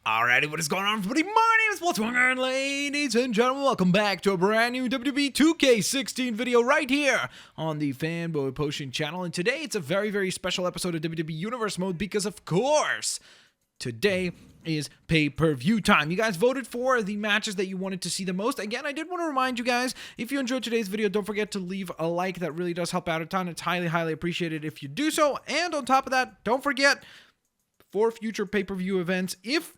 Alrighty, what is going on, everybody? My name is Blitzwinger, and ladies and gentlemen, welcome back to a brand new WWE 2K16 video right here on the FanBoyPotion channel. And today, it's a very, very special episode of WWE Universe Mode because, of course, today is pay-per-view time. You guys voted for the matches that you wanted to see the most. Again, I did want to remind you guys, if you enjoyed today's video, don't forget to leave a like. That really does help out a ton. It's highly, highly appreciated if you do so. And on top of that, don't forget, for future pay-per-view events, if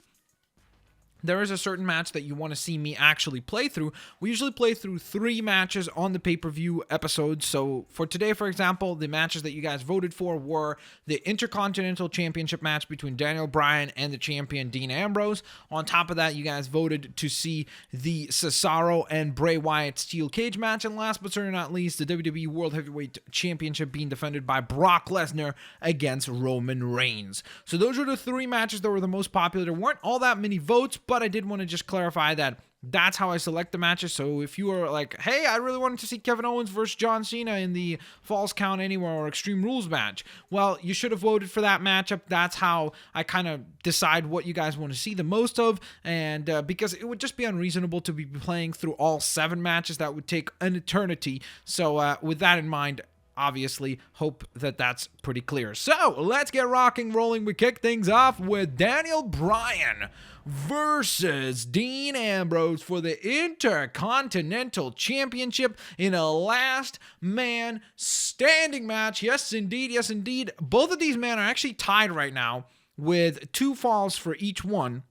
there is a certain match that you want to see me actually play through, we usually play through 3 matches on the pay-per-view episodes. So for today, for example, the matches that you guys voted for were the Intercontinental Championship match between Daniel Bryan and the champion Dean Ambrose. On top of that, you guys voted to see the Cesaro and Bray Wyatt Steel Cage match. And last but certainly not least, the WWE World Heavyweight Championship being defended by Brock Lesnar against Roman Reigns. So those are the 3 matches that were the most popular. There weren't all that many votes, but I did want to just clarify that that's how I select the matches. So if you are like, hey, I really wanted to see Kevin Owens versus John Cena in the Falls Count Anywhere or Extreme Rules match, well, you should have voted for that matchup. That's how I kind of decide what you guys want to see the most of. And because it would just be unreasonable to be playing through all 7 matches. That would take an eternity. So with that in mind, obviously, hope that that's pretty clear. So let's get rocking, rolling. We kick things off with Daniel Bryan versus Dean Ambrose for the Intercontinental Championship in a last man standing match. Yes, indeed. Yes, indeed. Both of these men are actually tied right now with 2 falls for each one.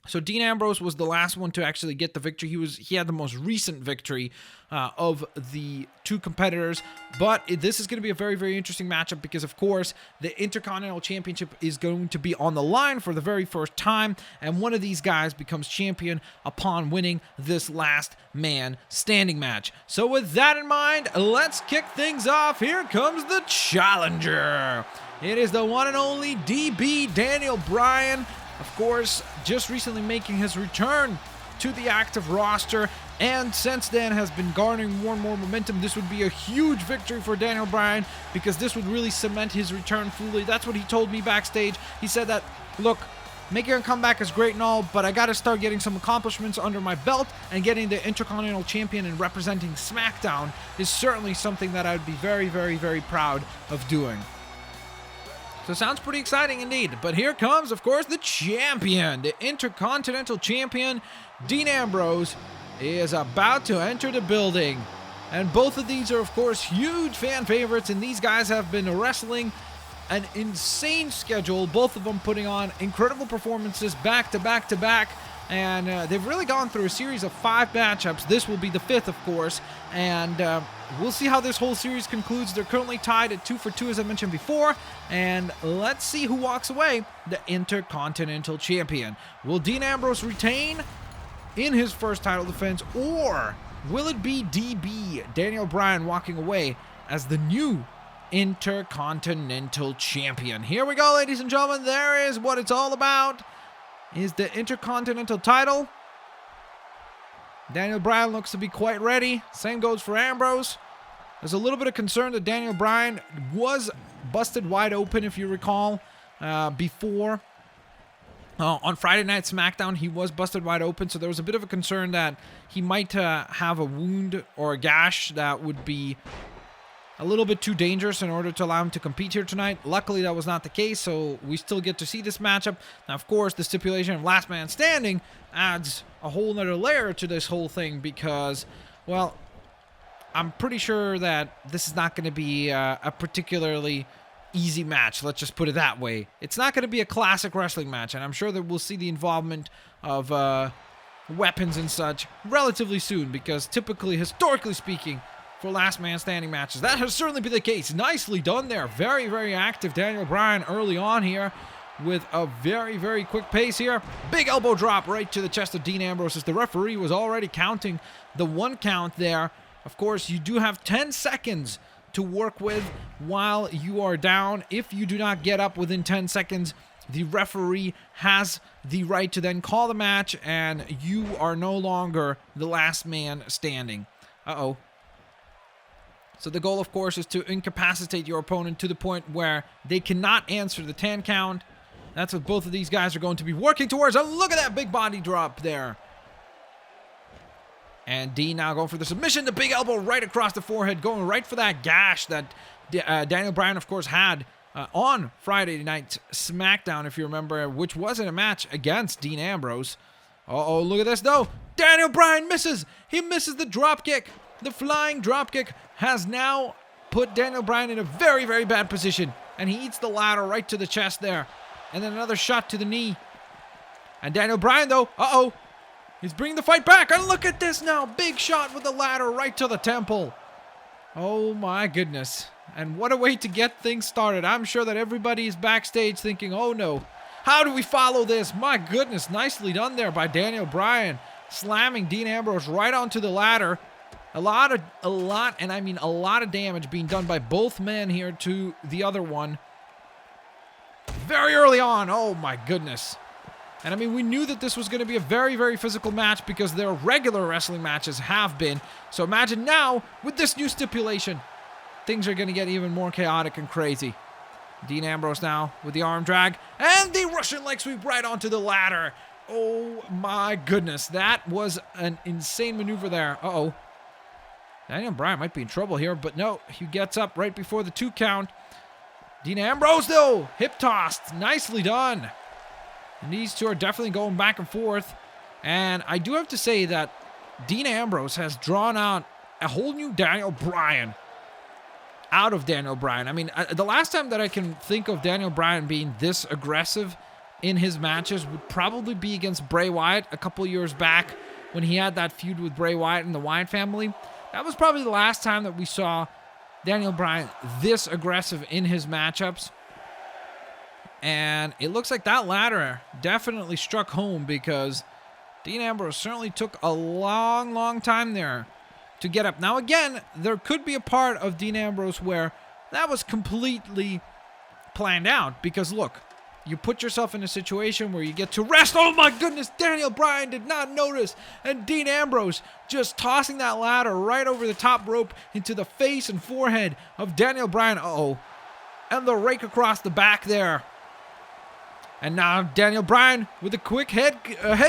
So Dean Ambrose was the last one to actually get the victory. He had the most recent victory of the 2 competitors. But this is going to be a very, very interesting matchup because, of course, the Intercontinental Championship is going to be on the line for the very first time. And one of these guys becomes champion upon winning this last man standing match. So with that in mind, let's kick things off. Here comes the challenger. It is the one and only DB Daniel Bryan. Of course, just recently making his return to the active roster, and since then has been garnering more and more momentum. This would be a huge victory for Daniel Bryan because this would really cement his return fully. That's what he told me backstage. He said that, look, making a comeback is great and all, but I got to start getting some accomplishments under my belt, and getting the Intercontinental Champion and representing SmackDown is certainly something that I would be very, very, very proud of doing. So sounds pretty exciting indeed. But here comes, of course, the champion. The Intercontinental Champion, Dean Ambrose, is about to enter the building. And both of these are, of course, huge fan favorites. And these guys have been wrestling an insane schedule. Both of them putting on incredible performances back to back to back. And they've really gone through a series of 5 matchups. This will be the 5th, of course. And we'll see how this whole series concludes. They're currently tied at 2 for 2, as I mentioned before. And let's see who walks away the Intercontinental Champion. Will Dean Ambrose retain in his first title defense, or will it be DB Daniel Bryan walking away as the new Intercontinental Champion? Here we go, ladies and gentlemen. There is what it's all about. Is the Intercontinental title. Daniel Bryan looks to be quite ready. Same goes for Ambrose. There's a little bit of concern that Daniel Bryan was busted wide open, if you recall, before. On Friday Night SmackDown, he was busted wide open, so there was a bit of a concern that he might have a wound or a gash that would be a little bit too dangerous in order to allow him to compete here tonight. Luckily, that was not the case, so we still get to see this matchup. Now, of course, the stipulation of last man standing adds a whole nother layer to this whole thing because, well, I'm pretty sure that this is not going to be a particularly easy match. Let's just put it that way. It's not going to be a classic wrestling match, and I'm sure that we'll see the involvement of weapons and such relatively soon because typically, historically speaking, for last man standing matches, that has certainly been the case. Nicely done there. Very, very active Daniel Bryan early on here with a very, very quick pace here. Big elbow drop right to the chest of Dean Ambrose as the referee was already counting the 1 count there. Of course, you do have 10 seconds to work with while you are down. If you do not get up within 10 seconds, the referee has the right to then call the match, and you are no longer the last man standing. Uh-oh. So the goal, of course, is to incapacitate your opponent to the point where they cannot answer the 10 count. That's what both of these guys are going to be working towards. Oh, look at that big body drop there. And Dean now going for the submission. The big elbow right across the forehead, going right for that gash that Daniel Bryan, of course, had on Friday Night SmackDown, if you remember, which wasn't a match against Dean Ambrose. Uh-oh, look at this, though. Daniel Bryan misses. He misses the dropkick. The flying dropkick has now put Daniel Bryan in a very, very bad position. And he eats the ladder right to the chest there. And then another shot to the knee. And Daniel Bryan, though, uh-oh. He's bringing the fight back. And look at this now. Big shot with the ladder right to the temple. Oh, my goodness. And what a way to get things started. I'm sure that everybody is backstage thinking, oh, no. How do we follow this? My goodness. Nicely done there by Daniel Bryan. Slamming Dean Ambrose right onto the ladder. A lot of damage being done by both men here to the other one. Very early on. Oh, my goodness. And I mean, we knew that this was going to be a very, very physical match because their regular wrestling matches have been. So imagine now, with this new stipulation, things are going to get even more chaotic and crazy. Dean Ambrose now with the arm drag. And the Russian leg sweep right onto the ladder. Oh, my goodness. That was an insane maneuver there. Uh-oh. Daniel Bryan might be in trouble here, but no. He gets up right before the 2 count. Dean Ambrose, though, hip tossed. Nicely done. And these two are definitely going back and forth. And I do have to say that Dean Ambrose has drawn out a whole new Daniel Bryan out of Daniel Bryan. I mean, the last time that I can think of Daniel Bryan being this aggressive in his matches would probably be against Bray Wyatt a couple years back when he had that feud with Bray Wyatt and the Wyatt family. That was probably the last time that we saw Daniel Bryan this aggressive in his matchups. And it looks like that ladder definitely struck home because Dean Ambrose certainly took a long, long time there to get up. Now, again, there could be a part of Dean Ambrose where that was completely planned out because, look, you put yourself in a situation where you get to rest. Oh, my goodness, Daniel Bryan did not notice. And Dean Ambrose just tossing that ladder right over the top rope into the face and forehead of Daniel Bryan. Uh-oh. And the rake across the back there. And now Daniel Bryan with a quick head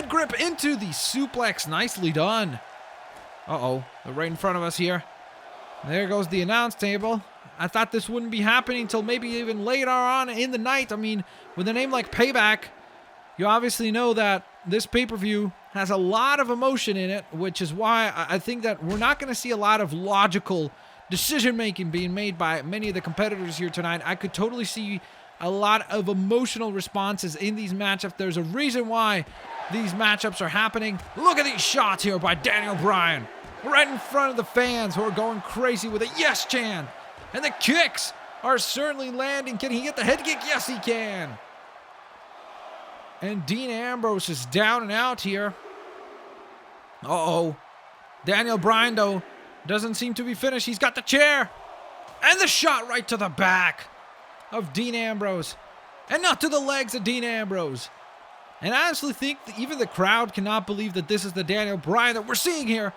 grip into the suplex. Nicely done. Uh-oh. They're right in front of us here. There goes the announce table. I thought this wouldn't be happening until maybe even later on in the night. I mean, with a name like Payback, you obviously know that this pay-per-view has a lot of emotion in it, which is why I think that we're not going to see a lot of logical decision-making being made by many of the competitors here tonight. I could totally see a lot of emotional responses in these matchups. There's a reason why these matchups are happening. Look at these shots here by Daniel Bryan. Right in front of the fans who are going crazy with a yes chant. And the kicks are certainly landing. Can he get the head kick? Yes, he can. And Dean Ambrose is down and out here. Uh-oh. Daniel Bryan, though, doesn't seem to be finished. He's got the chair. And the shot right to the back of Dean Ambrose. And not to the legs of Dean Ambrose. And I honestly think that even the crowd cannot believe that this is the Daniel Bryan that we're seeing here.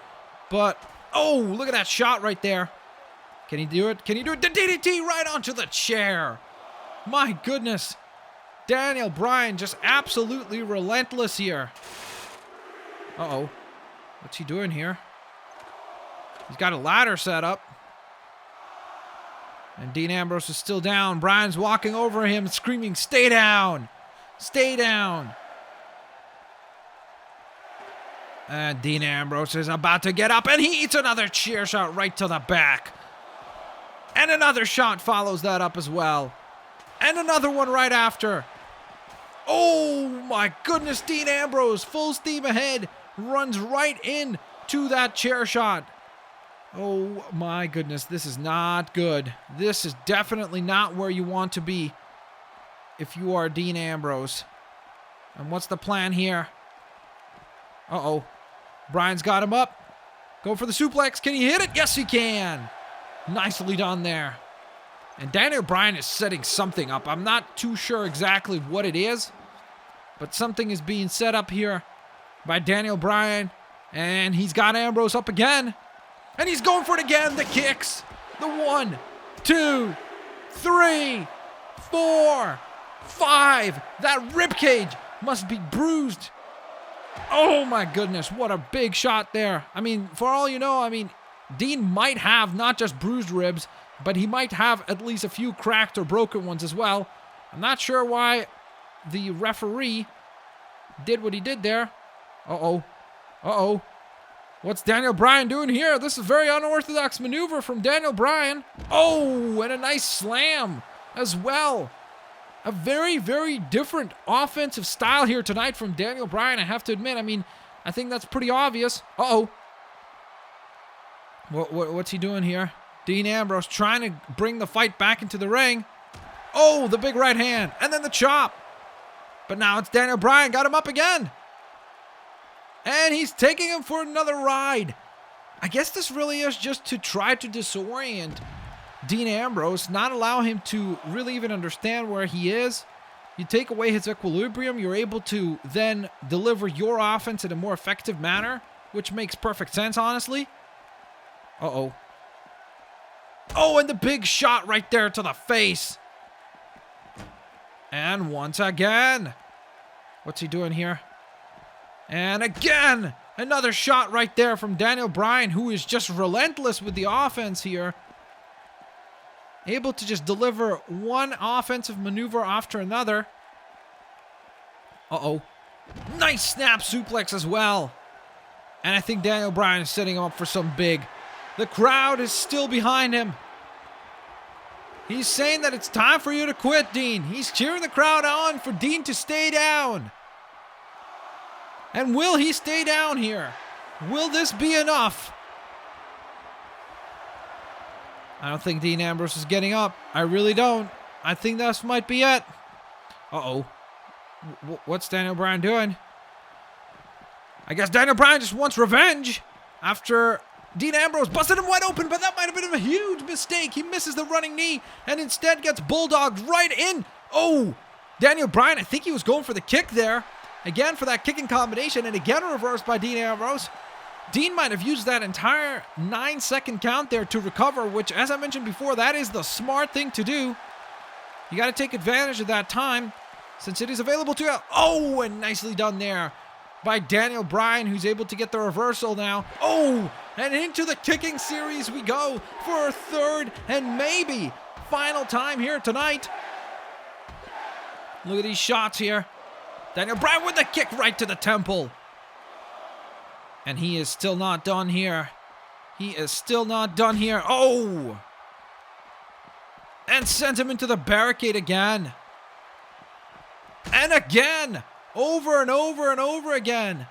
But, oh, look at that shot right there. Can he do it? Can he do it? The DDT right onto the chair. My goodness. Daniel Bryan just absolutely relentless here. Uh-oh. What's he doing here? He's got a ladder set up. And Dean Ambrose is still down. Bryan's walking over him, screaming, "Stay down! Stay down!" And Dean Ambrose is about to get up, and he eats another chair shot right to the back. And another shot follows that up as well. And another one right after. Oh my goodness, Dean Ambrose, full steam ahead, runs right in to that chair shot. Oh my goodness, this is not good. This is definitely not where you want to be if you are Dean Ambrose. And what's the plan here? Uh-oh. Bryan's got him up. Go for the suplex. Can he hit it? Yes, he can. Nicely done there. And Daniel Bryan is setting something up. I'm not too sure exactly what it is, but something is being set up here by Daniel Bryan. And he's got Ambrose up again. And he's going for it again. The kicks. The 1, 2, 3, 4, 5. That ribcage must be bruised. Oh my goodness, what a big shot there. I mean, for all you know, Dean might have not just bruised ribs, but he might have at least a few cracked or broken ones as well. I'm not sure why the referee did what he did there. Uh-oh. Uh-oh. What's Daniel Bryan doing here? This is a very unorthodox maneuver from Daniel Bryan. Oh, and a nice slam as well. A very, very different offensive style here tonight from Daniel Bryan, I have to admit. I think that's pretty obvious. Uh-oh. What's he doing here? Dean Ambrose trying to bring the fight back into the ring. Oh, the big right hand. And then the chop. But now it's Daniel Bryan. Got him up again. And he's taking him for another ride. I guess this really is just to try to disorient Dean Ambrose, not allow him to really even understand where he is. You take away his equilibrium, you're able to then deliver your offense in a more effective manner, which makes perfect sense, honestly. Uh-oh. Oh, and the big shot right there to the face. And once again. What's he doing here? And again, another shot right there from Daniel Bryan, who is just relentless with the offense here. Able to just deliver one offensive maneuver after another. Uh-oh. Nice snap suplex as well. And I think Daniel Bryan is setting him up for some big. The crowd is still behind him. He's saying that it's time for you to quit, Dean. He's cheering the crowd on for Dean to stay down. And will he stay down here? Will this be enough? I don't think Dean Ambrose is getting up. I really don't. I think this might be it. Uh-oh. What's Daniel Bryan doing? I guess Daniel Bryan just wants revenge after Dean Ambrose busted him wide open, but that might have been a huge mistake. He misses the running knee and instead gets bulldogged right in. Oh, Daniel Bryan, I think he was going for the kick there. Again for that kicking combination, and again reversed by Dean Ambrose. Dean might have used that entire 9-second count there to recover, which, as I mentioned before, that is the smart thing to do. You got to take advantage of that time since it is available to you. Oh, and nicely done there by Daniel Bryan, who's able to get the reversal now. Oh, and into the kicking series we go for a third and maybe final time here tonight. Look at these shots here. Daniel Bryan with the kick right to the temple. And he is still not done here. He is still not done here. Oh! And sends him into the barricade again. And again! Over and over and over again.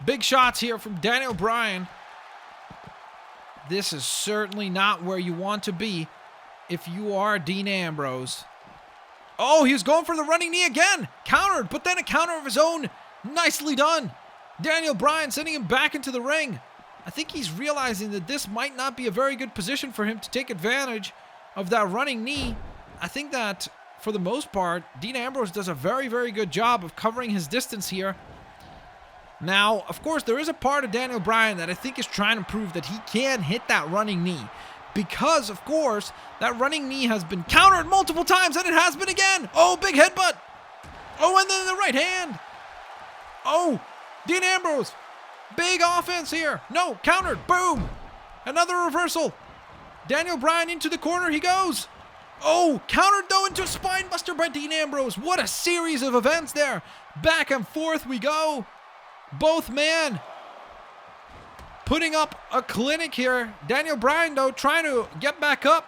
Big shots here from Daniel Bryan. This is certainly not where you want to be if you are Dean Ambrose. Oh, he was going for the running knee again. Countered, but then a counter of his own. Nicely done. Daniel Bryan sending him back into the ring. I think he's realizing that this might not be a very good position for him to take advantage of that running knee. I think that, for the most part, Dean Ambrose does a very, very good job of covering his distance here. Now, of course, there is a part of Daniel Bryan that I think is trying to prove that he can hit that running knee. Because, of course, that running knee has been countered multiple times, and it has been again. Oh, big headbutt. Oh, and then the right hand. Oh, Dean Ambrose. Big offense here. No, countered. Boom. Another reversal. Daniel Bryan into the corner he goes. Oh, countered though into a spine buster by Dean Ambrose. What a series of events there. Back and forth we go. Both men putting up a clinic here. Daniel Bryan, though, trying to get back up.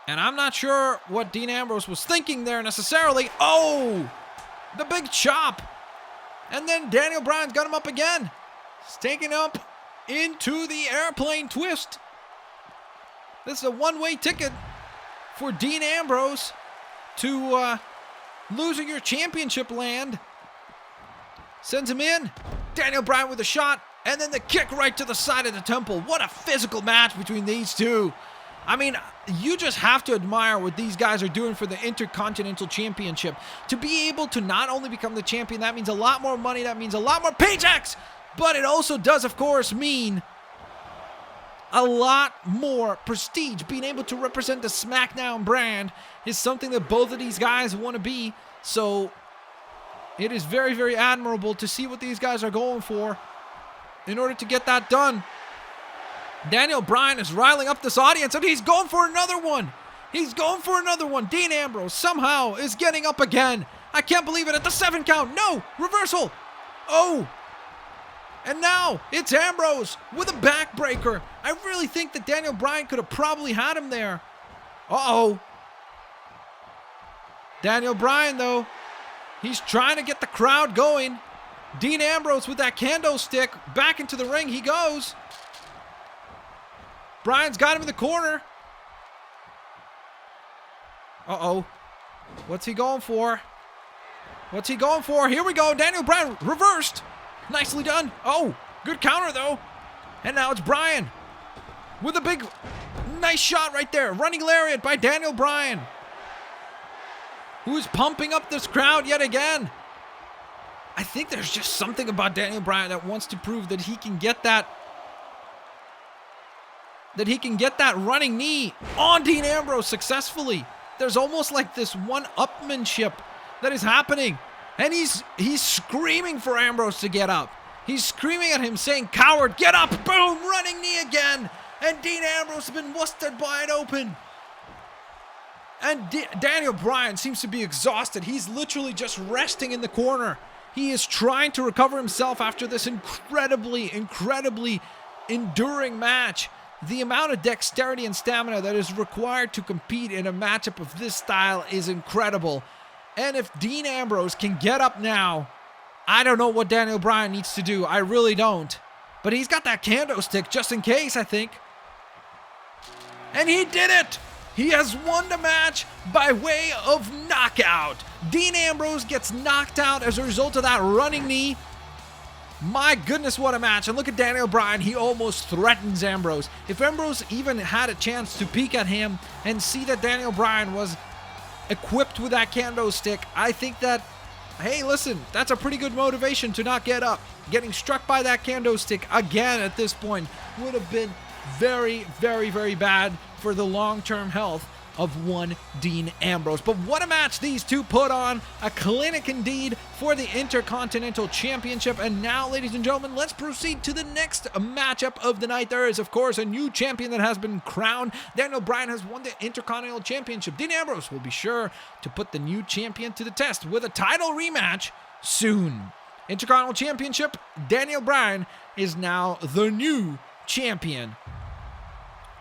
And I'm not sure what Dean Ambrose was thinking there necessarily. Oh, the big chop. And then Daniel Bryan's got him up again. He's taking up into the airplane twist. This is a one-way ticket for Dean Ambrose to losing your championship land. Sends him in. Daniel Bryan with a shot, and then the kick right to the side of the temple. What a physical match between these two. I mean, you just have to admire what these guys are doing for the Intercontinental Championship. To be able to not only become the champion, that means a lot more money, that means a lot more paychecks, but it also does, of course, mean a lot more prestige. Being able to represent the SmackDown brand is something that both of these guys want to be. So it is very, very admirable to see what these guys are going for in order to get that done. Daniel Bryan is riling up this audience, and he's going for another one. He's going for another one. Dean Ambrose somehow is getting up again. I can't believe it at the 7 count. No, reversal. Oh. And now it's Ambrose with a backbreaker. I really think that Daniel Bryan could have probably had him there. Uh-oh. Daniel Bryan, though, he's trying to get the crowd going. Dean Ambrose with that kendo stick. Back into the ring he goes. Bryan's got him in the corner. Uh-oh. What's he going for? What's he going for? Here we go. Daniel Bryan reversed. Nicely done. Oh, good counter, though. And now it's Bryan with a big, nice shot right there. Running lariat by Daniel Bryan, who's pumping up this crowd yet again. I think there's just something about Daniel Bryan that wants to prove that he can get that running knee on Dean Ambrose successfully. There's almost like this one-upmanship that is happening. And he's screaming for Ambrose to get up. He's screaming at him saying, "Coward, get up!" Boom! Running knee again. And Dean Ambrose has been busted wide open. And Daniel Bryan seems to be exhausted. He's literally just resting in the corner. He is trying to recover himself after this incredibly enduring match. The amount of dexterity and stamina that is required to compete in a matchup of this style is incredible. And if Dean Ambrose can get up now, I don't know what Daniel Bryan needs to do. I really don't. But he's got that kendo stick just in case, I think. And he did it! He has won the match by way of knockout. Dean Ambrose gets knocked out as a result of that running knee. My goodness, what a match. And look at Daniel Bryan. He almost threatens Ambrose. If Ambrose even had a chance to peek at him and see that Daniel Bryan was equipped with that kendo stick, I think that, hey, listen, that's a pretty good motivation to not get up. Getting struck by that kendo stick again at this point would have been very, very, very bad for the long-term health of one Dean Ambrose. But what a match these two put on. A clinic indeed for the Intercontinental Championship. And now, ladies and gentlemen, let's proceed to the next matchup of the night. There is, of course, a new champion that has been crowned. Daniel Bryan has won the Intercontinental Championship. Dean Ambrose will be sure to put the new champion to the test with a title rematch soon. Intercontinental Championship, Daniel Bryan is now the new champion.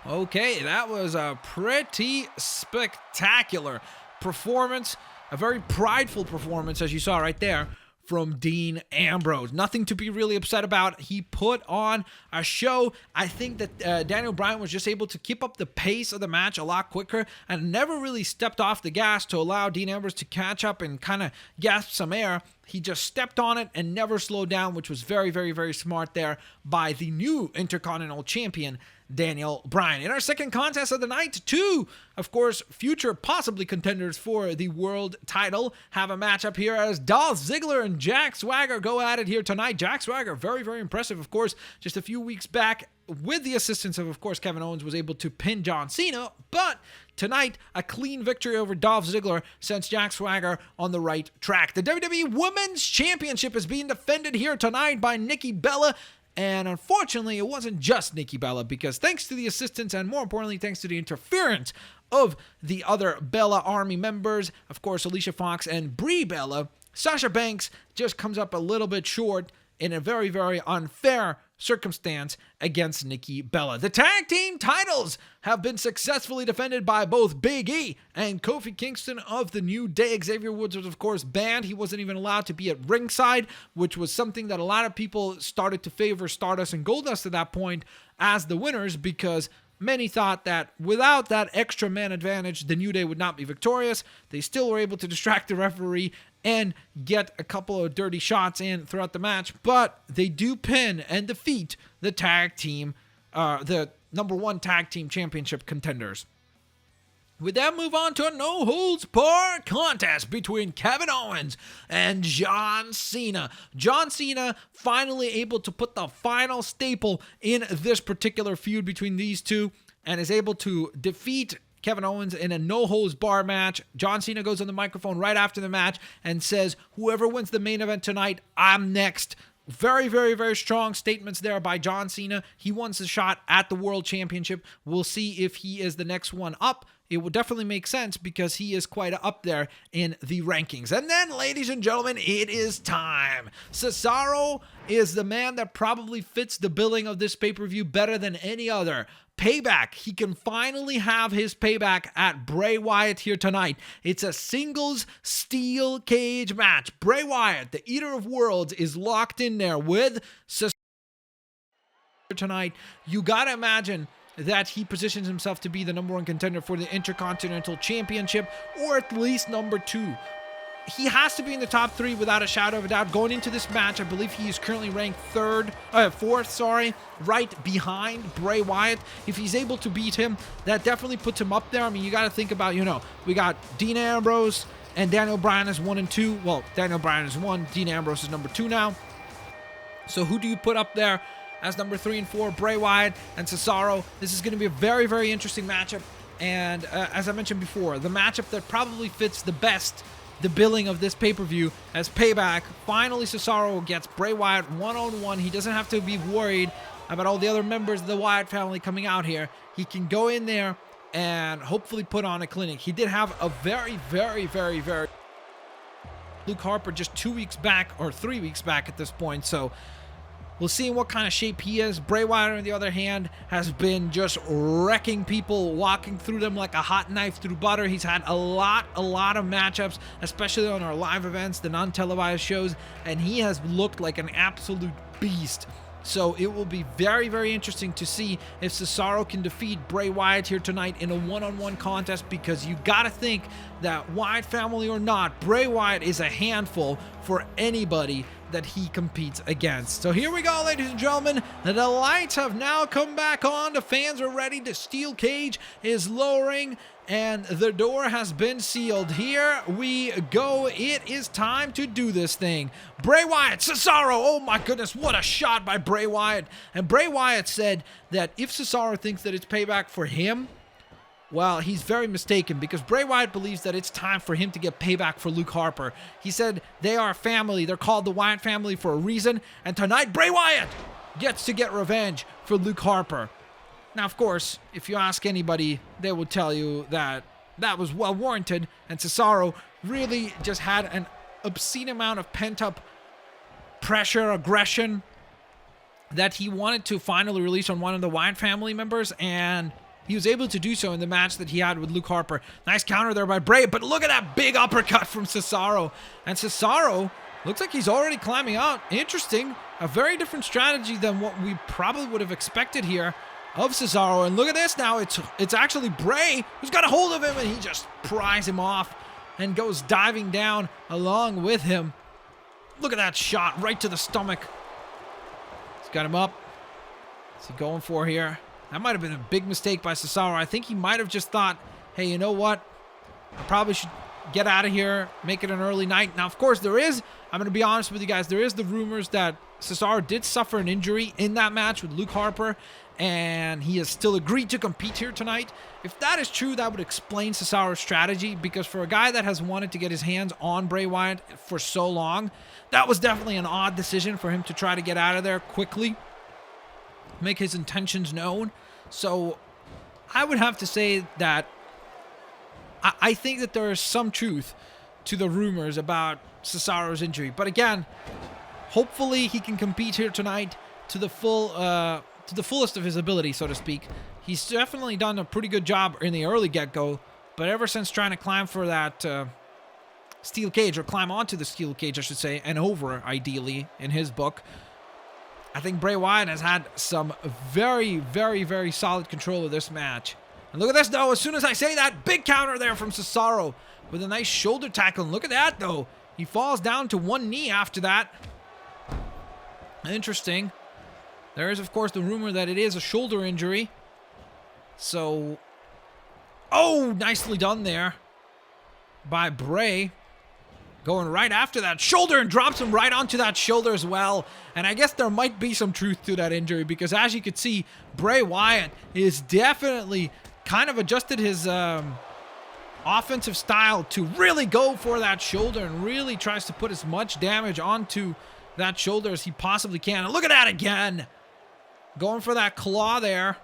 Okay, that was a pretty spectacular performance. A very prideful performance, as you saw right there, from Dean Ambrose. Nothing to be really upset about. He put on a show. I think that Daniel Bryan was just able to keep up the pace of the match a lot quicker and never really stepped off the gas to allow Dean Ambrose to catch up and kind of gasp some air. He just stepped on it and never slowed down, which was very, very, very smart there by the new Intercontinental Champion, Daniel Bryan. In our second contest of the night, two, of course, future possibly contenders for the world title have a matchup here as Dolph Ziggler and Jack Swagger go at it here tonight. Jack Swagger, very, very impressive, of course, just a few weeks back with the assistance of course, Kevin Owens was able to pin John Cena, but tonight, a clean victory over Dolph Ziggler sends Jack Swagger on the right track. The WWE Women's Championship is being defended here tonight by Nikki Bella. And unfortunately, it wasn't just Nikki Bella, because thanks to the assistance and more importantly, thanks to the interference of the other Bella Army members, of course, Alicia Fox and Brie Bella, Sasha Banks just comes up a little bit short in a very, very unfair circumstance against Nikki Bella. The tag team titles have been successfully defended by both Big E and Kofi Kingston of the New Day. Xavier Woods was, of course, banned. He wasn't even allowed to be at ringside, which was something that a lot of people started to favor Stardust and Goldust at that point as the winners, because many thought that without that extra man advantage, the New Day would not be victorious. They still were able to distract the referee and get a couple of dirty shots in throughout the match, but they do pin and defeat the tag team, the number one tag team championship contenders. We then move on to a no-holds-barred contest between Kevin Owens and John Cena. John Cena finally able to put the final staple in this particular feud between these two and is able to defeat Kevin Owens in a no-holds-barred match. John Cena goes on the microphone right after the match and says, whoever wins the main event tonight, I'm next. Very, very, very strong statements there by John Cena. He wants a shot at the World Championship. We'll see if he is the next one up. It would definitely make sense because he is quite up there in the rankings. And then, ladies and gentlemen, it is time. Cesaro is the man that probably fits the billing of this pay-per-view better than any other. Payback. He can finally have his payback at Bray Wyatt here tonight. It's a singles steel cage match. Bray Wyatt, the Eater of Worlds, is locked in there with Cesaro tonight. You gotta imagine that he positions himself to be the #1 contender for the Intercontinental Championship, or at least #2. He has to be in the top 3 without a shadow of a doubt. Going into this match, I believe he is currently ranked 4th, right behind Bray Wyatt. If he's able to beat him, that definitely puts him up there. I mean, you got to think about, we got Dean Ambrose and Daniel Bryan as 1 and 2. Well, Daniel Bryan is 1, Dean Ambrose is #2 now. So who do you put up there as #3 and 4? Bray Wyatt and Cesaro. This is going to be a very, very interesting matchup. And as I mentioned before, the matchup that probably fits the best the billing of this pay-per-view as Payback. Finally, Cesaro gets Bray Wyatt one-on-one. He doesn't have to be worried about all the other members of the Wyatt family coming out here. He can go in there and hopefully put on a clinic. He did have a very, very, very, very Luke Harper just 2 weeks back, or 3 weeks back at this point, so we'll see in what kind of shape he is. Bray Wyatt, on the other hand, has been just wrecking people, walking through them like a hot knife through butter. He's had a lot of matchups, especially on our live events, the non-televised shows, and he has looked like an absolute beast. So it will be very, very interesting to see if Cesaro can defeat Bray Wyatt here tonight in a one-on-one contest, because you gotta think that Wyatt family or not, Bray Wyatt is a handful for anybody that he competes against. So here we go, ladies and gentlemen. The lights have now come back on. The fans are ready. The steel cage is lowering and the door has been sealed. Here we go. It is time to do this thing. Bray Wyatt, Cesaro. Oh my goodness, what a shot by Bray Wyatt. And Bray Wyatt said that if Cesaro thinks that it's payback for him, well, he's very mistaken, because Bray Wyatt believes that it's time for him to get payback for Luke Harper. He said they are a family. They're called the Wyatt family for a reason. And tonight, Bray Wyatt gets to get revenge for Luke Harper. Now, of course, if you ask anybody, they will tell you that that was well warranted. And Cesaro really just had an obscene amount of pent-up pressure, aggression that he wanted to finally release on one of the Wyatt family members. And he was able to do so in the match that he had with Luke Harper. Nice counter there by Bray, but look at that big uppercut from Cesaro. And Cesaro looks like he's already climbing out. Interesting. A very different strategy than what we probably would have expected here of Cesaro. And look at this now. It's actually Bray who's got a hold of him, and he just pries him off and goes diving down along with him. Look at that shot right to the stomach. He's got him up. What's he going for here? That might have been a big mistake by Cesaro. I think he might have just thought, hey, you know what? I probably should get out of here, make it an early night. Now, of course, I'm going to be honest with you guys, there is the rumors that Cesaro did suffer an injury in that match with Luke Harper, and he has still agreed to compete here tonight. If that is true, that would explain Cesaro's strategy, because for a guy that has wanted to get his hands on Bray Wyatt for so long, that was definitely an odd decision for him to try to get out of there quickly, make his intentions known. So I would have to say that I think that there is some truth to the rumors about Cesaro's injury. But again, hopefully he can compete here tonight to the fullest of his ability, so to speak. He's definitely done a pretty good job in the early get-go, but ever since trying to climb for that steel cage, or climb onto the steel cage, I should say, and over, ideally, in his book, I think Bray Wyatt has had some very, very, very solid control of this match. And look at this, though. As soon as I say that, big counter there from Cesaro with a nice shoulder tackle. And look at that, though. He falls down to one knee after that. Interesting. There is, of course, the rumor that it is a shoulder injury. So Oh, nicely done there by Bray. Going right after that shoulder and drops him right onto that shoulder as well. And I guess there might be some truth to that injury because as you can see, Bray Wyatt is definitely kind of adjusted his offensive style to really go for that shoulder and really tries to put as much damage onto that shoulder as he possibly can. And look at that again. Going for that claw there.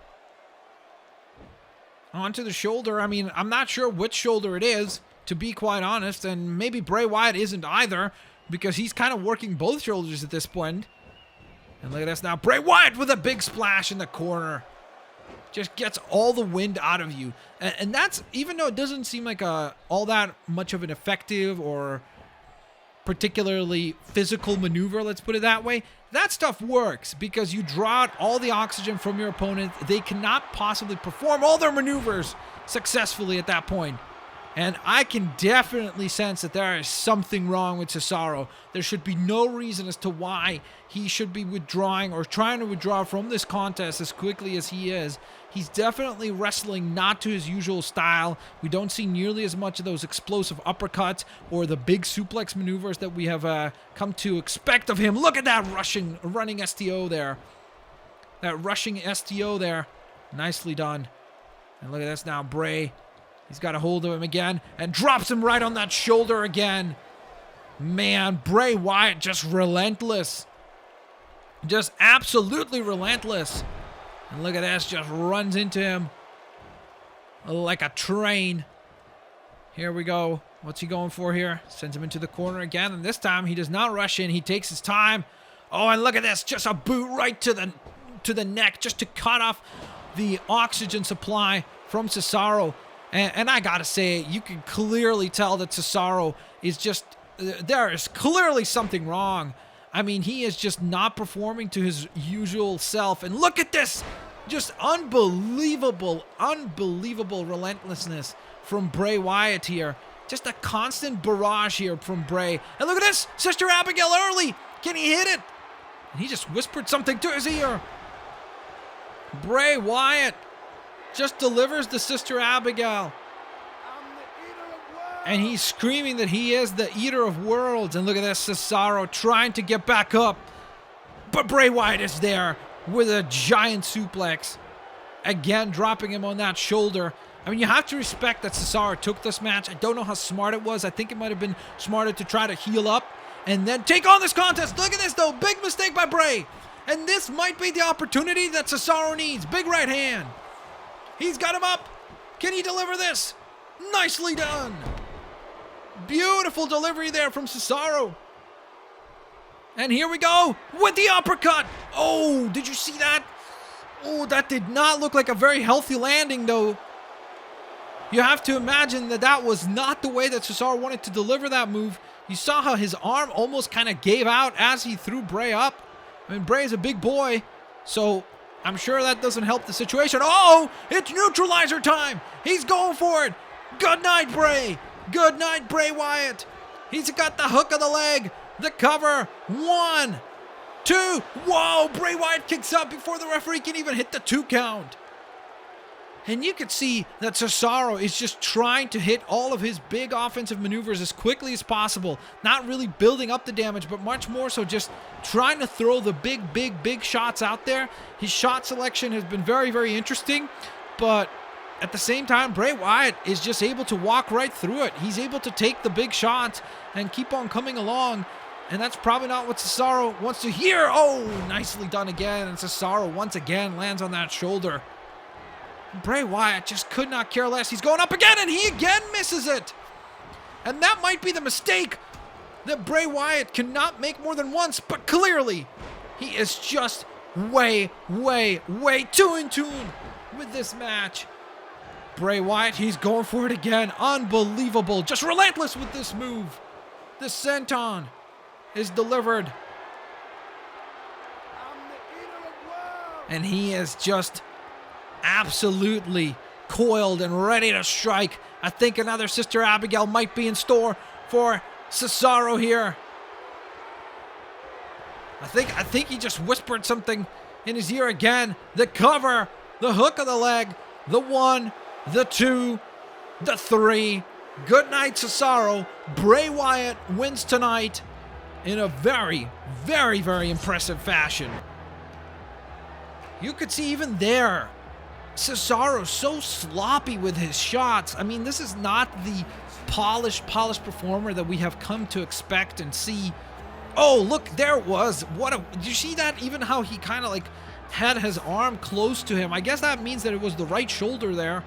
Onto the shoulder. I mean, I'm not sure which shoulder it is, to be quite honest, and maybe Bray Wyatt isn't either, because he's kind of working both shoulders at this point. And look at this now, Bray Wyatt with a big splash in the corner. Just gets all the wind out of you. And that's, even though it doesn't seem like all that much of an effective or particularly physical maneuver, let's put it that way, that stuff works because you draw out all the oxygen from your opponent. They cannot possibly perform all their maneuvers successfully at that point. And I can definitely sense that there is something wrong with Cesaro. There should be no reason as to why he should be withdrawing or trying to withdraw from this contest as quickly as he is. He's definitely wrestling not to his usual style. We don't see nearly as much of those explosive uppercuts or the big suplex maneuvers that we have come to expect of him. Look at that running STO there. That rushing STO there. Nicely done. And look at this now, Bray. He's got a hold of him again and drops him right on that shoulder again. Man, Bray Wyatt just relentless. Just absolutely relentless. And look at this, just runs into him like a train. Here we go. What's he going for here? Sends him into the corner again, and this time he does not rush in. He takes his time. Oh, and look at this, just a boot right to the neck just to cut off the oxygen supply from Cesaro. And I gotta say, you can clearly tell that Cesaro is just, there is clearly something wrong. I mean, he is just not performing to his usual self. And look at this, just unbelievable relentlessness from Bray Wyatt here. Just a constant barrage here from Bray. And look at this, Sister Abigail early. Can he hit it? And he just whispered something to his ear. Bray Wyatt just delivers the Sister Abigail. And he's screaming that he is the Eater of Worlds. And look at this, Cesaro trying to get back up. But Bray Wyatt is there with a giant suplex. Again, dropping him on that shoulder. I mean, you have to respect that Cesaro took this match. I don't know how smart it was. I think it might have been smarter to try to heal up and then take on this contest. Look at this, though. Big mistake by Bray. And this might be the opportunity that Cesaro needs. Big right hand. He's got him up. Can he deliver this? Nicely done. Beautiful delivery there from Cesaro. And here we go with the uppercut. Oh, did you see that? Oh, that did not look like a very healthy landing, though. You have to imagine that that was not the way that Cesaro wanted to deliver that move. You saw how his arm almost kind of gave out as he threw Bray up. I mean, Bray is a big boy, so I'm sure that doesn't help the situation. Oh, it's neutralizer time. He's going for it. Good night, Bray. Good night, Bray Wyatt. He's got the hook of the leg. The cover. 1, 2. Whoa, Bray Wyatt kicks up before the referee can even hit the 2 count. And you can see that Cesaro is just trying to hit all of his big offensive maneuvers as quickly as possible. Not really building up the damage, but much more so just trying to throw the big shots out there. His shot selection has been very, very interesting. But at the same time, Bray Wyatt is just able to walk right through it. He's able to take the big shots and keep on coming along. And that's probably not what Cesaro wants to hear. Oh, nicely done again. And Cesaro once again lands on that shoulder. Bray Wyatt just could not care less. He's going up again, and he again misses it. And that might be the mistake that Bray Wyatt cannot make more than once, but clearly he is just way too in tune with this match. Bray Wyatt, he's going for it again. Unbelievable. Just relentless with this move. The senton is delivered. And he is just absolutely coiled and ready to strike. I think another Sister Abigail might be in store for Cesaro here. I think he just whispered something in his ear again. The cover, the hook of the leg, the 1, the 2, the 3. Good night, Cesaro. Bray Wyatt wins tonight in a very, very, very impressive fashion. You could see even there, Cesaro so sloppy with his shots. I mean, this is not the polished performer that we have come to expect and see. Oh, look, there it was. Did you see that? Even how he kind of like had his arm close to him. I guess that means that it was the right shoulder there.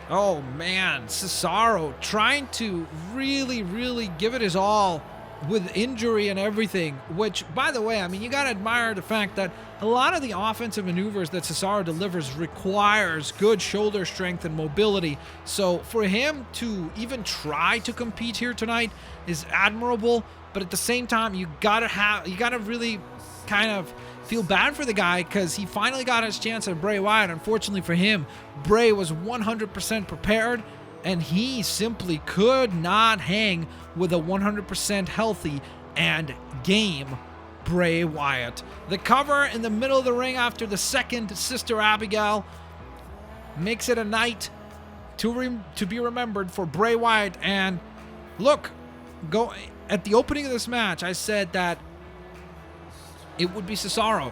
Oh man, Cesaro trying to really, really give it his all with injury and everything, which, by the way, I mean, you gotta admire the fact that a lot of the offensive maneuvers that Cesaro delivers requires good shoulder strength and mobility. So for him to even try to compete here tonight is admirable, but at the same time, you gotta really kind of feel bad for the guy, because he finally got his chance at Bray Wyatt. Unfortunately for him, Bray was 100% prepared, and he simply could not hang with a 100% healthy and game Bray Wyatt. The cover in the middle of the ring after the second Sister Abigail makes it a night to be remembered for Bray Wyatt. And look, at the opening of this match, I said that it would be Cesaro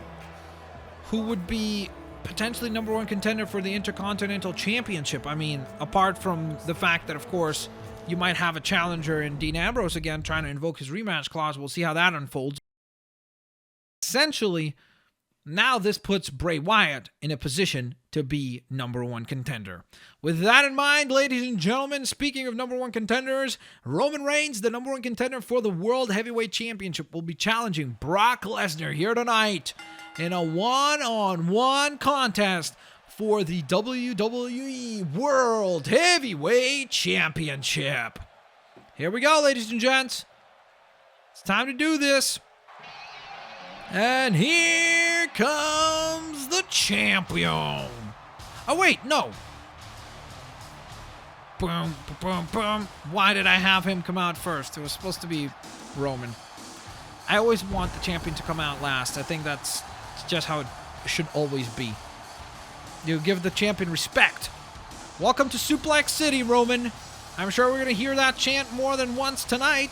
who would be potentially #1 contender for the Intercontinental Championship. I mean, apart from the fact that, of course, you might have a challenger in Dean Ambrose again trying to invoke his rematch clause. We'll see how that unfolds. Essentially, now this puts Bray Wyatt in a position to be #1 contender. With that in mind, ladies and gentlemen, speaking of #1 contenders, Roman Reigns, the #1 contender for the World Heavyweight Championship, will be challenging Brock Lesnar here tonight in a one-on-one contest for the WWE World Heavyweight Championship. Here we go, ladies and gents. It's time to do this. And here comes the champion. Oh, wait, no. Boom, boom, boom. Why did I have him come out first? It was supposed to be Roman. I always want the champion to come out last. I think that's just how it should always be. You give the champion respect. Welcome to Suplex City, Roman. I'm sure we're going to hear that chant more than once tonight,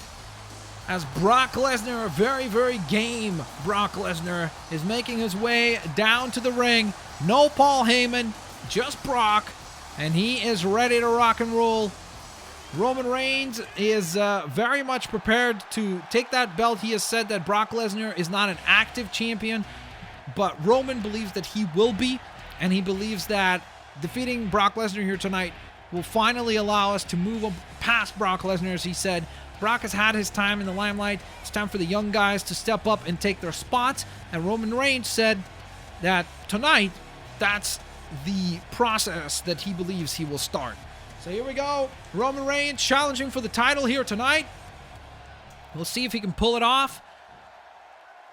as Brock Lesnar, a very, very game Brock Lesnar, is making his way down to the ring. No Paul Heyman, just Brock, and he is ready to rock and roll. Roman Reigns is very much prepared to take that belt. He has said that Brock Lesnar is not an active champion, but Roman believes that he will be, and he believes that defeating Brock Lesnar here tonight will finally allow us to move past Brock Lesnar. As he said, Brock has had his time in the limelight. It's time for the young guys to step up and take their spots. And Roman Reigns said that tonight, that's the process that he believes he will start. So here we go. Roman Reigns challenging for the title here tonight. We'll see if he can pull it off.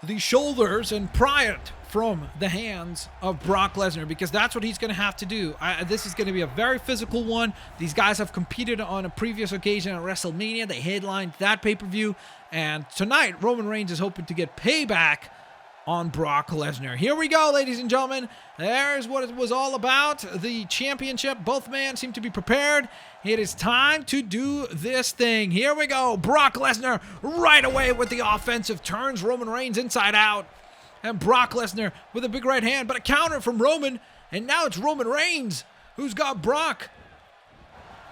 The shoulders and pry it from the hands of Brock Lesnar, because that's what he's going to have to do. This is going to be a very physical one. These guys have competed on a previous occasion at WrestleMania. They headlined that pay-per-view, and tonight Roman Reigns is hoping to get payback on Brock Lesnar. Here we go, ladies and gentlemen. There's what it was all about. The championship. Both men seem to be prepared. It is time to do this thing. Here we go. Brock Lesnar right away with the offensive, turns Roman Reigns inside out. And Brock Lesnar with a big right hand, but a counter from Roman. And now it's Roman Reigns who's got Brock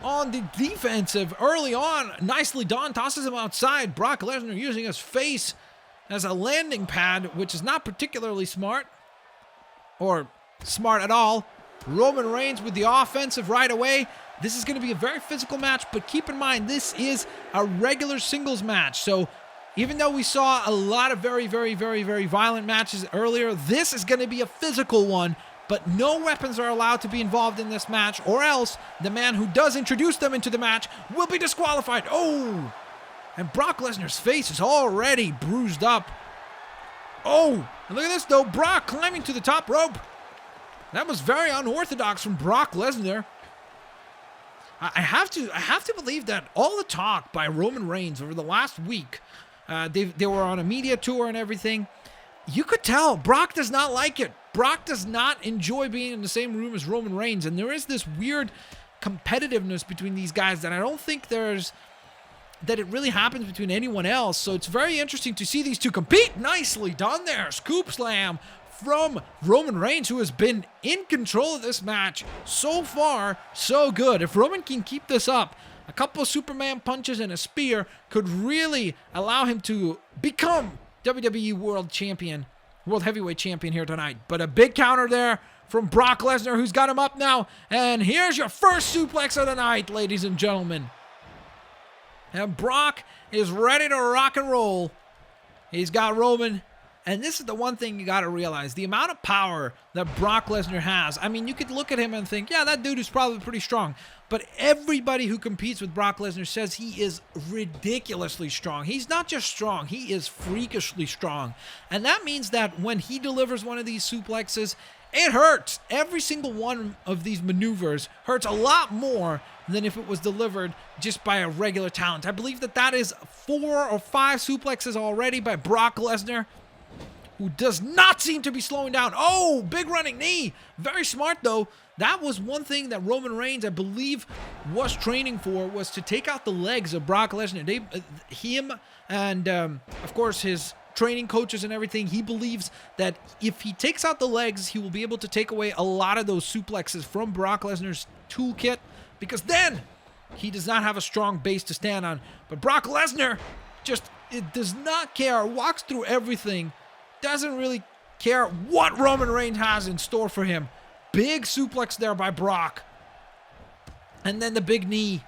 on the defensive early on. Nicely done. Tosses him outside. Brock Lesnar using his face as a landing pad, which is not particularly smart. Or smart at all. Roman Reigns with the offensive right away. This is going to be a very physical match, but keep in mind, this is a regular singles match. So even though we saw a lot of very, very, very, very violent matches earlier, this is going to be a physical one, but no weapons are allowed to be involved in this match, or else the man who does introduce them into the match will be disqualified. Oh! And Brock Lesnar's face is already bruised up. Oh! Look at this, though. Brock climbing to the top rope. That was very unorthodox from Brock Lesnar. I have to believe that all the talk by Roman Reigns over the last week, they were on a media tour and everything. You could tell Brock does not like it. Brock does not enjoy being in the same room as Roman Reigns, and there is this weird competitiveness between these guys that I don't think that it really happens between anyone else. So it's very interesting to see these two compete. Nicely done there. Scoop slam from Roman Reigns, who has been in control of this match so far. So good. If Roman can keep this up, a couple of Superman punches and a spear could really allow him to become WWE World Heavyweight Champion here tonight. But a big counter there from Brock Lesnar, who's got him up now. And here's your first suplex of the night, ladies and gentlemen. And Brock is ready to rock and roll. He's got Roman. And this is the one thing you got to realize. The amount of power that Brock Lesnar has. I mean, you could look at him and think, yeah, that dude is probably pretty strong. But everybody who competes with Brock Lesnar says he is ridiculously strong. He's not just strong. He is freakishly strong. And that means that when he delivers one of these suplexes, it hurts. Every single one of these maneuvers hurts a lot more than if it was delivered just by a regular talent. I believe that is 4 or 5 suplexes already by Brock Lesnar, who does not seem to be slowing down. Oh, big running knee. Very smart, though. That was one thing that Roman Reigns, I believe, was training for, was to take out the legs of Brock Lesnar. Him and, of course, his training coaches and everything, he believes that if he takes out the legs, he will be able to take away a lot of those suplexes from Brock Lesnar's toolkit, because then he does not have a strong base to stand on. But Brock Lesnar it does not care, walks through everything, doesn't really care what Roman Reigns has in store for him. Big suplex there by Brock. And then the big knee.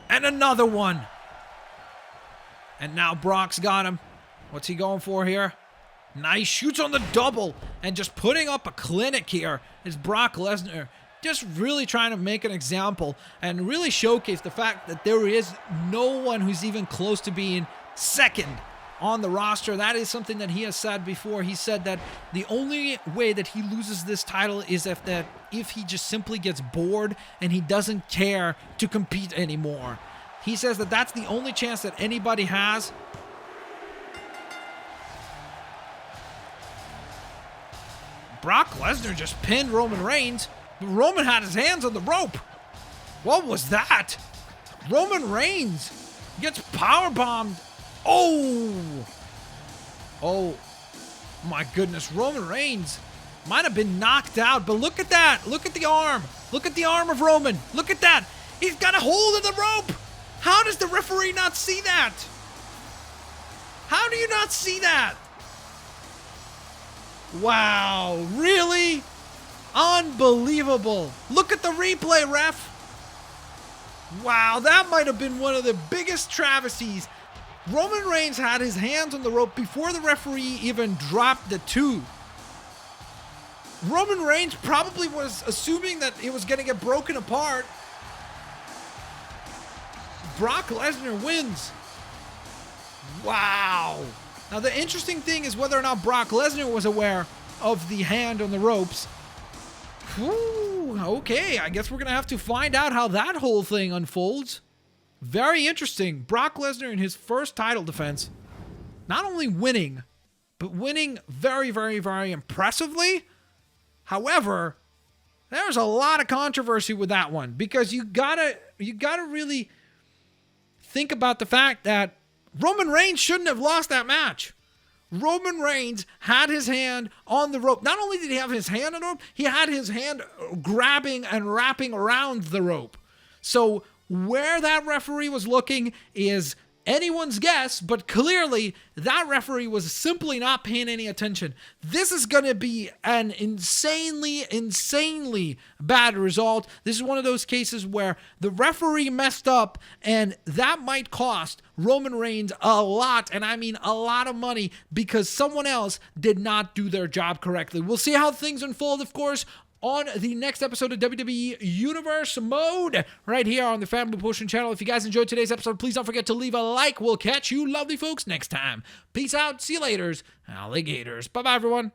And another one. And now Brock's got him. What's he going for here? Nice, shoots on the double. And just putting up a clinic here is Brock Lesnar. Just really trying to make an example and really showcase the fact that there is no one who's even close to being second on the roster. That is something that he has said before. He said that the only way that he loses this title is if he just simply gets bored and he doesn't care to compete anymore. He says that that's the only chance that anybody has. Brock Lesnar just pinned Roman Reigns. Roman had his hands on the rope. What was that? Roman Reigns gets powerbombed. Oh my goodness. Roman Reigns might have been knocked out, but look at that. Look at the arm. Look at the arm of Roman. Look at that. He's got a hold of the rope. How does the referee not see that? How do you not see that? Wow, really? Unbelievable. Look at the replay, ref. Wow, that might have been one of the biggest travesties. Roman Reigns had his hands on the rope before the referee even dropped the 2. Roman Reigns probably was assuming that it was going to get broken apart. Brock Lesnar wins. Wow. Now the interesting thing is whether or not Brock Lesnar was aware of the hand on the ropes. Whew, okay, I guess we're going to have to find out how that whole thing unfolds. Very interesting. Brock Lesnar in his first title defense, not only winning, but winning very, very, very impressively. However, there's a lot of controversy with that one, because you gotta really think about the fact that Roman Reigns shouldn't have lost that match. Roman Reigns had his hand on the rope. Not only did he have his hand on the rope, he had his hand grabbing and wrapping around the rope. So where that referee was looking is anyone's guess, but clearly that referee was simply not paying any attention. This is going to be an insanely bad result. This is one of those cases where the referee messed up, and that might cost Roman Reigns a lot, and I mean a lot of money, because someone else did not do their job correctly. We'll see how things unfold, of course, on the next episode of WWE Universe Mode right here on the FanBoyPotion channel. If you guys enjoyed today's episode, please don't forget to leave a like. We'll catch you lovely folks next time. Peace out. See you laters, alligators. Bye-bye, everyone.